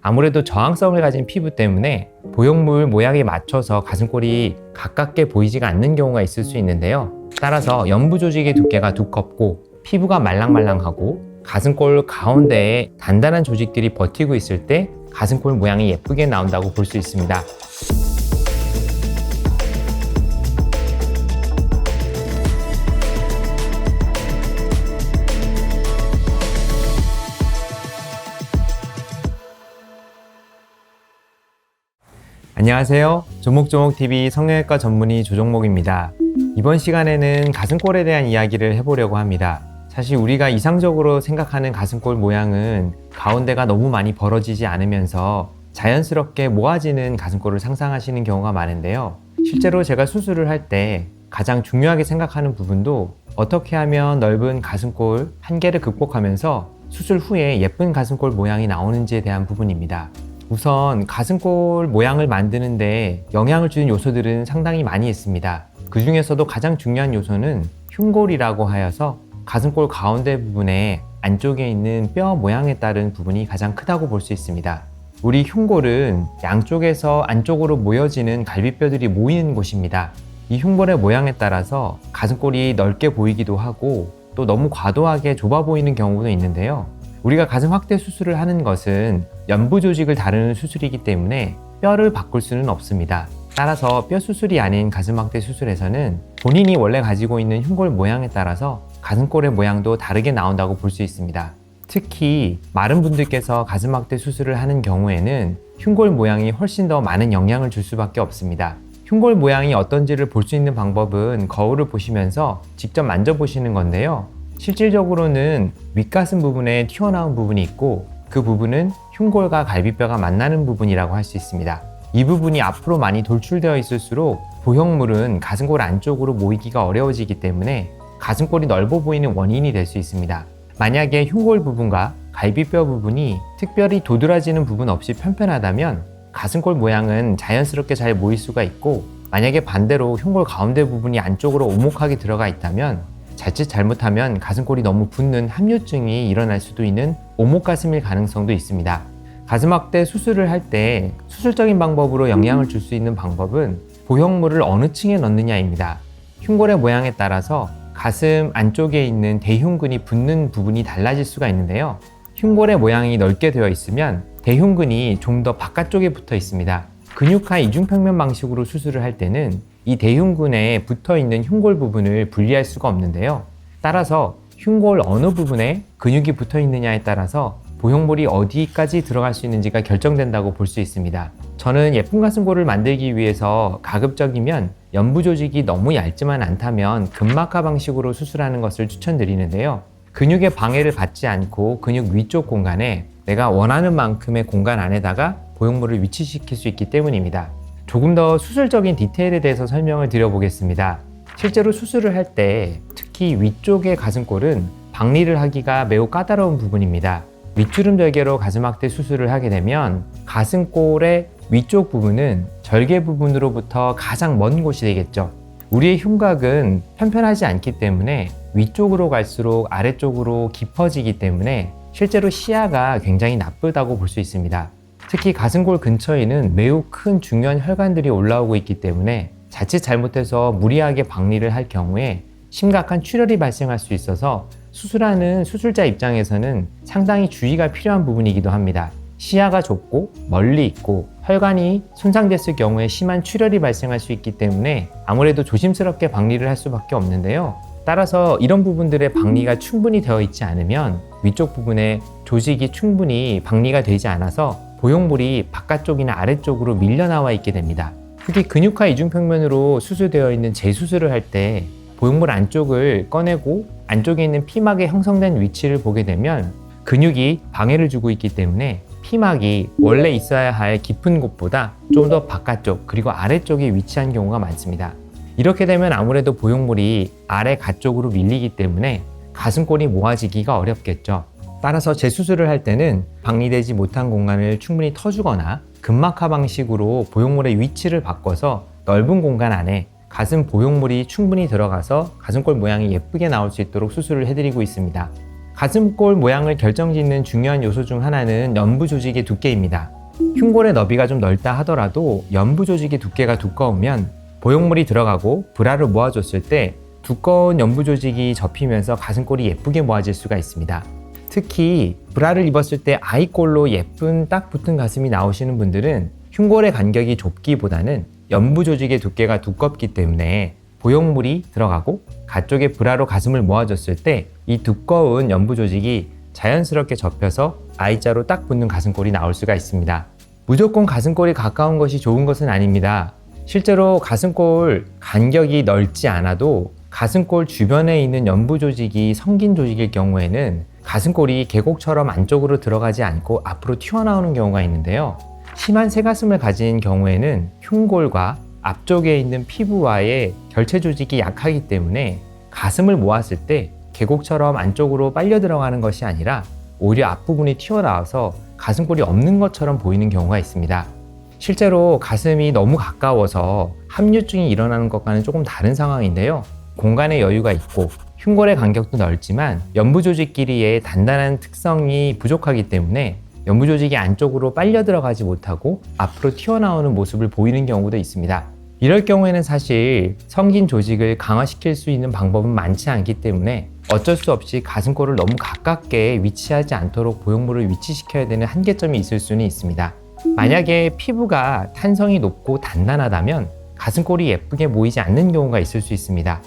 아무래도 저항성을 가진 피부 때문에 보형물 모양에 맞춰서 가슴골이 가깝게 보이지가 않는 경우가 있을 수 있는데요. 따라서 연부 조직의 두께가 두껍고 피부가 말랑말랑하고 가슴골 가운데에 단단한 조직들이 버티고 있을 때 가슴골 모양이 예쁘게 나온다고 볼 수 있습니다. 안녕하세요. 조목조목TV 성형외과 전문의 조정목입니다. 이번 시간에는 가슴골에 대한 이야기를 해보려고 합니다. 사실 우리가 이상적으로 생각하는 가슴골 모양은 가운데가 너무 많이 벌어지지 않으면서 자연스럽게 모아지는 가슴골을 상상하시는 경우가 많은데요. 실제로 제가 수술을 할 때 가장 중요하게 생각하는 부분도 어떻게 하면 넓은 가슴골 한계를 극복하면서 수술 후에 예쁜 가슴골 모양이 나오는지에 대한 부분입니다. 우선 가슴골 모양을 만드는데 영향을 주는 요소들은 상당히 많이 있습니다. 그 중에서도 가장 중요한 요소는 흉골이라고 하여서 가슴골 가운데 부분에 안쪽에 있는 뼈 모양에 따른 부분이 가장 크다고 볼 수 있습니다. 우리 흉골은 양쪽에서 안쪽으로 모여지는 갈비뼈들이 모이는 곳입니다. 이 흉골의 모양에 따라서 가슴골이 넓게 보이기도 하고 또 너무 과도하게 좁아 보이는 경우도 있는데요. 우리가 가슴 확대 수술을 하는 것은 연부 조직을 다루는 수술이기 때문에 뼈를 바꿀 수는 없습니다. 따라서 뼈 수술이 아닌 가슴 확대 수술에서는 본인이 원래 가지고 있는 흉골 모양에 따라서 가슴골의 모양도 다르게 나온다고 볼 수 있습니다. 특히 마른 분들께서 가슴 확대 수술을 하는 경우에는 흉골 모양이 훨씬 더 많은 영향을 줄 수밖에 없습니다. 흉골 모양이 어떤지를 볼 수 있는 방법은 거울을 보시면서 직접 만져보시는 건데요. 실질적으로는 윗가슴 부분에 튀어나온 부분이 있고 그 부분은 흉골과 갈비뼈가 만나는 부분이라고 할 수 있습니다. 이 부분이 앞으로 많이 돌출되어 있을수록 보형물은 가슴골 안쪽으로 모이기가 어려워지기 때문에 가슴골이 넓어 보이는 원인이 될 수 있습니다. 만약에 흉골 부분과 갈비뼈 부분이 특별히 도드라지는 부분 없이 편편하다면 가슴골 모양은 자연스럽게 잘 모일 수가 있고, 만약에 반대로 흉골 가운데 부분이 안쪽으로 오목하게 들어가 있다면 자칫 잘못하면 가슴골이 너무 붓는 함유증이 일어날 수도 있는 오목가슴일 가능성도 있습니다. 가슴 확대 수술을 할 때 수술적인 방법으로 영향을 줄 수 있는 방법은 보형물을 어느 층에 넣느냐입니다. 흉골의 모양에 따라서 가슴 안쪽에 있는 대흉근이 붙는 부분이 달라질 수가 있는데요. 흉골의 모양이 넓게 되어 있으면 대흉근이 좀 더 바깥쪽에 붙어 있습니다. 근육화 이중평면 방식으로 수술을 할 때는 이 대흉근에 붙어 있는 흉골 부분을 분리할 수가 없는데요. 따라서 흉골 어느 부분에 근육이 붙어 있느냐에 따라서 보형물이 어디까지 들어갈 수 있는지가 결정된다고 볼 수 있습니다. 저는 예쁜 가슴골을 만들기 위해서 가급적이면 연부 조직이 너무 얇지만 않다면 근막하 방식으로 수술하는 것을 추천드리는데요. 근육의 방해를 받지 않고 근육 위쪽 공간에 내가 원하는 만큼의 공간 안에다가 보형물을 위치시킬 수 있기 때문입니다. 조금 더 수술적인 디테일에 대해서 설명을 드려보겠습니다. 실제로 수술을 할 때 특히 위쪽의 가슴골은 박리를 하기가 매우 까다로운 부분입니다. 윗주름 절개로 가슴 확대 수술을 하게 되면 가슴골의 위쪽 부분은 절개 부분으로부터 가장 먼 곳이 되겠죠. 우리의 흉곽은 편편하지 않기 때문에 위쪽으로 갈수록 아래쪽으로 깊어지기 때문에 실제로 시야가 굉장히 나쁘다고 볼 수 있습니다. 특히 가슴골 근처에는 매우 큰 중요한 혈관들이 올라오고 있기 때문에 자칫 잘못해서 무리하게 박리를 할 경우에 심각한 출혈이 발생할 수 있어서 수술하는 수술자 입장에서는 상당히 주의가 필요한 부분이기도 합니다. 시야가 좁고 멀리 있고 혈관이 손상됐을 경우에 심한 출혈이 발생할 수 있기 때문에 아무래도 조심스럽게 박리를 할 수밖에 없는데요. 따라서 이런 부분들의 박리가 충분히 되어 있지 않으면 위쪽 부분에 조직이 충분히 박리가 되지 않아서 보형물이 바깥쪽이나 아래쪽으로 밀려나와 있게 됩니다. 특히 근육화 이중평면으로 수술되어 있는 재수술을 할 때 보형물 안쪽을 꺼내고 안쪽에 있는 피막의 형성된 위치를 보게 되면 근육이 방해를 주고 있기 때문에 피막이 원래 있어야 할 깊은 곳보다 좀 더 바깥쪽 그리고 아래쪽에 위치한 경우가 많습니다. 이렇게 되면 아무래도 보형물이 아래 가쪽으로 밀리기 때문에 가슴골이 모아지기가 어렵겠죠. 따라서 재수술을 할 때는 박리되지 못한 공간을 충분히 터주거나 근막하 방식으로 보형물의 위치를 바꿔서 넓은 공간 안에 가슴 보형물이 충분히 들어가서 가슴골 모양이 예쁘게 나올 수 있도록 수술을 해드리고 있습니다. 가슴골 모양을 결정짓는 중요한 요소 중 하나는 연부 조직의 두께입니다. 흉골의 너비가 좀 넓다 하더라도 연부 조직의 두께가 두꺼우면 보형물이 들어가고 브라를 모아줬을 때 두꺼운 연부 조직이 접히면서 가슴골이 예쁘게 모아질 수가 있습니다. 특히 브라를 입었을 때 아이꼴로 예쁜 딱 붙은 가슴이 나오시는 분들은 흉골의 간격이 좁기보다는 연부 조직의 두께가 두껍기 때문에 보형물이 들어가고 가쪽에 브라로 가슴을 모아줬을 때 이 두꺼운 연부 조직이 자연스럽게 접혀서 I자로 딱 붙는 가슴골이 나올 수가 있습니다. 무조건 가슴골이 가까운 것이 좋은 것은 아닙니다. 실제로 가슴골 간격이 넓지 않아도 가슴골 주변에 있는 연부 조직이 성긴 조직일 경우에는 가슴골이 계곡처럼 안쪽으로 들어가지 않고 앞으로 튀어나오는 경우가 있는데요. 심한 새가슴을 가진 경우에는 흉골과 앞쪽에 있는 피부와의 결체 조직이 약하기 때문에 가슴을 모았을 때 계곡처럼 안쪽으로 빨려 들어가는 것이 아니라 오히려 앞부분이 튀어나와서 가슴골이 없는 것처럼 보이는 경우가 있습니다. 실제로 가슴이 너무 가까워서 합류증이 일어나는 것과는 조금 다른 상황인데요. 공간의 여유가 있고 흉골의 간격도 넓지만 연부 조직끼리의 단단한 특성이 부족하기 때문에 연부 조직이 안쪽으로 빨려 들어가지 못하고 앞으로 튀어나오는 모습을 보이는 경우도 있습니다. 이럴 경우에는 사실 성긴 조직을 강화시킬 수 있는 방법은 많지 않기 때문에 어쩔 수 없이 가슴골을 너무 가깝게 위치하지 않도록 보형물을 위치시켜야 되는 한계점이 있을 수는 있습니다. 만약에 피부가 탄성이 높고 단단하다면 가슴골이 예쁘게 모이지 않는 경우가 있을 수 있습니다.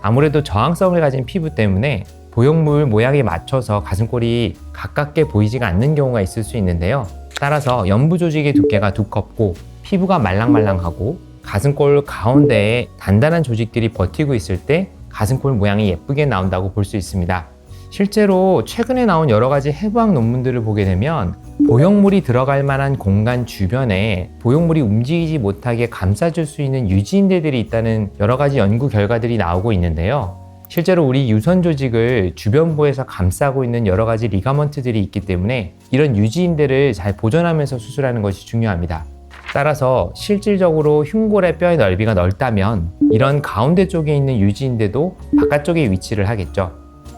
아무래도 저항성을 가진 피부 때문에 보형물 모양에 맞춰서 가슴골이 가깝게 보이지가 않는 경우가 있을 수 있는데요. 따라서 연부 조직의 두께가 두껍고 피부가 말랑말랑하고 가슴골 가운데에 단단한 조직들이 버티고 있을 때 가슴골 모양이 예쁘게 나온다고 볼 수 있습니다. 실제로 최근에 나온 여러 가지 해부학 논문들을 보게 되면 보형물이 들어갈 만한 공간 주변에 보형물이 움직이지 못하게 감싸줄 수 있는 유지인대들이 있다는 여러 가지 연구 결과들이 나오고 있는데요. 실제로 우리 유선 조직을 주변부에서 감싸고 있는 여러 가지 리가먼트들이 있기 때문에 이런 유지인대를 잘 보존하면서 수술하는 것이 중요합니다. 따라서 실질적으로 흉골의 뼈의 넓이가 넓다면 이런 가운데 쪽에 있는 유지인대도 바깥쪽에 위치를 하겠죠.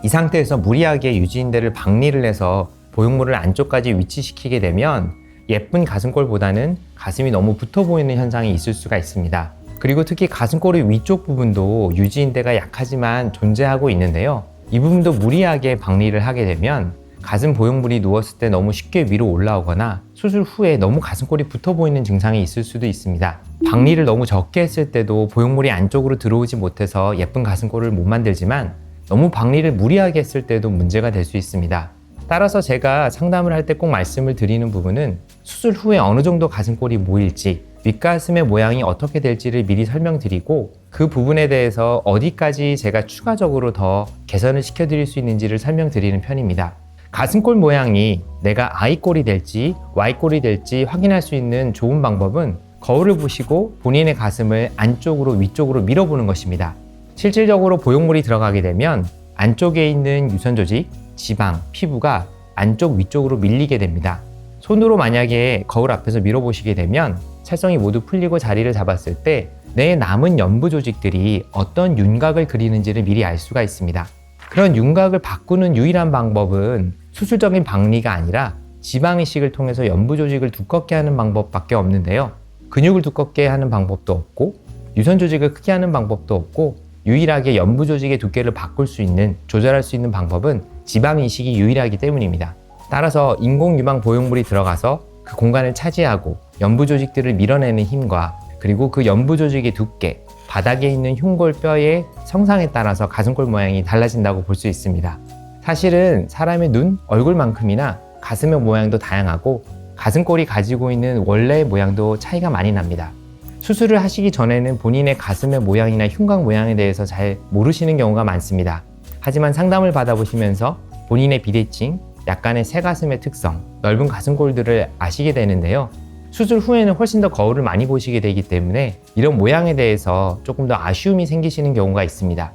이 상태에서 무리하게 유지인대를 박리를 해서 보형물을 안쪽까지 위치시키게 되면 예쁜 가슴골보다는 가슴이 너무 붙어 보이는 현상이 있을 수가 있습니다. 그리고 특히 가슴골의 위쪽 부분도 유지인대가 약하지만 존재하고 있는데요. 이 부분도 무리하게 박리를 하게 되면 가슴 보형물이 누웠을 때 너무 쉽게 위로 올라오거나 수술 후에 너무 가슴골이 붙어 보이는 증상이 있을 수도 있습니다. 박리를 너무 적게 했을 때도 보형물이 안쪽으로 들어오지 못해서 예쁜 가슴골을 못 만들지만 너무 박리를 무리하게 했을 때도 문제가 될 수 있습니다. 따라서 제가 상담을 할 때 꼭 말씀을 드리는 부분은 수술 후에 어느 정도 가슴골이 모일지 윗가슴의 모양이 어떻게 될지를 미리 설명드리고 그 부분에 대해서 어디까지 제가 추가적으로 더 개선을 시켜드릴 수 있는지를 설명드리는 편입니다. 가슴골 모양이 내가 I꼴이 될지 Y꼴이 될지 확인할 수 있는 좋은 방법은 거울을 보시고 본인의 가슴을 안쪽으로 위쪽으로 밀어보는 것입니다. 실질적으로 보형물이 들어가게 되면 안쪽에 있는 유선 조직, 지방, 피부가 안쪽 위쪽으로 밀리게 됩니다. 손으로 만약에 거울 앞에서 밀어보시게 되면 찰성이 모두 풀리고 자리를 잡았을 때 내 남은 연부 조직들이 어떤 윤곽을 그리는지를 미리 알 수가 있습니다. 그런 윤곽을 바꾸는 유일한 방법은 수술적인 박리가 아니라 지방이식을 통해서 연부 조직을 두껍게 하는 방법밖에 없는데요. 근육을 두껍게 하는 방법도 없고 유선 조직을 크게 하는 방법도 없고 유일하게 연부 조직의 두께를 바꿀 수 있는, 조절할 수 있는 방법은 지방이식이 유일하기 때문입니다. 따라서 인공 유방 보형물이 들어가서 그 공간을 차지하고 연부 조직들을 밀어내는 힘과 그리고 그 연부 조직의 두께, 바닥에 있는 흉골 뼈의 성상에 따라서 가슴골 모양이 달라진다고 볼 수 있습니다. 사실은 사람의 눈, 얼굴만큼이나 가슴의 모양도 다양하고 가슴골이 가지고 있는 원래의 모양도 차이가 많이 납니다. 수술을 하시기 전에는 본인의 가슴의 모양이나 흉곽 모양에 대해서 잘 모르시는 경우가 많습니다. 하지만 상담을 받아보시면서 본인의 비대칭, 약간의 새가슴의 특성, 넓은 가슴골들을 아시게 되는데요. 수술 후에는 훨씬 더 거울을 많이 보시게 되기 때문에 이런 모양에 대해서 조금 더 아쉬움이 생기시는 경우가 있습니다.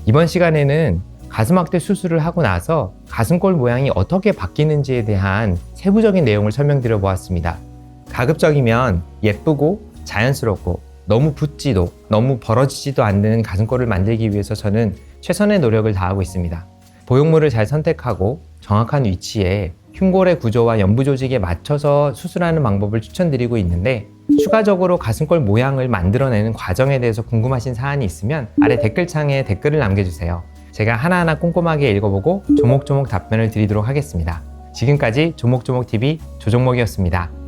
이번 시간에는 가슴 확대 수술을 하고 나서 가슴골 모양이 어떻게 바뀌는지에 대한 세부적인 내용을 설명드려 보았습니다. 가급적이면 예쁘고 자연스럽고 너무 붙지도 너무 벌어지지도 않는 가슴골을 만들기 위해서 저는 최선의 노력을 다하고 있습니다. 보형물을 잘 선택하고 정확한 위치에 흉골의 구조와 연부 조직에 맞춰서 수술하는 방법을 추천드리고 있는데, 추가적으로 가슴골 모양을 만들어내는 과정에 대해서 궁금하신 사안이 있으면 아래 댓글창에 댓글을 남겨주세요. 제가 하나하나 꼼꼼하게 읽어보고 조목조목 답변을 드리도록 하겠습니다. 지금까지 조목조목TV 조종목이었습니다.